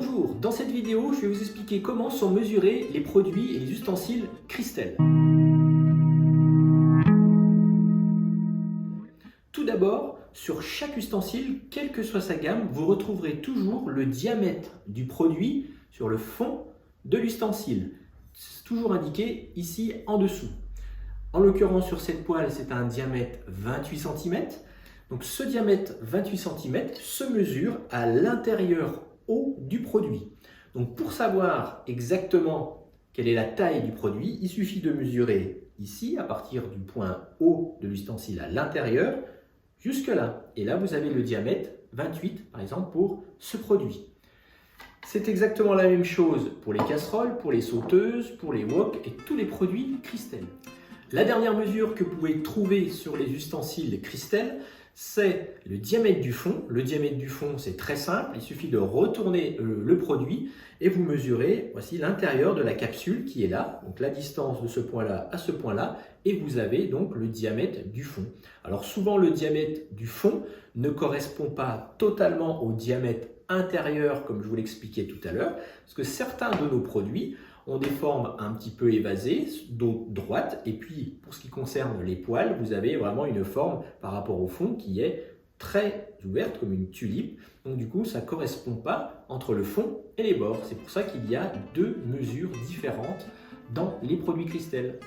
Bonjour, dans cette vidéo, je vais vous expliquer comment sont mesurés les produits et les ustensiles Christelle. Tout d'abord, sur chaque ustensile, quelle que soit sa gamme, vous retrouverez toujours le diamètre du produit sur le fond de l'ustensile. C'est toujours indiqué ici en dessous. En l'occurrence, sur cette poêle, c'est un diamètre 28 cm. Donc ce diamètre 28 cm se mesure à l'intérieur haut du produit. Donc pour savoir exactement quelle est la taille du produit, il suffit de mesurer ici, à partir du point haut de l'ustensile à l'intérieur, jusque là. Et là, vous avez le diamètre 28, par exemple, pour ce produit. C'est exactement la même chose pour les casseroles, pour les sauteuses, pour les wok et tous les produits Christelle. La dernière mesure que vous pouvez trouver sur les ustensiles Christelle, c'est le diamètre du fond. Le diamètre du fond, c'est très simple. Il suffit de retourner le produit et vous mesurez, voici l'intérieur de la capsule qui est là, donc la distance de ce point-là à ce point-là, et vous avez donc le diamètre du fond. Alors souvent, le diamètre du fond ne correspond pas totalement au diamètre intérieur, comme je vous l'expliquais tout à l'heure, parce que certains de nos produits ont des formes un petit peu évasées, d'autres droites, et puis pour ce qui concerne les poêles, vous avez vraiment une forme par rapport au fond qui est très ouverte, comme une tulipe. Donc du coup, ça ne correspond pas entre le fond et les bords. C'est pour ça qu'il y a deux mesures différentes dans les produits Christelle.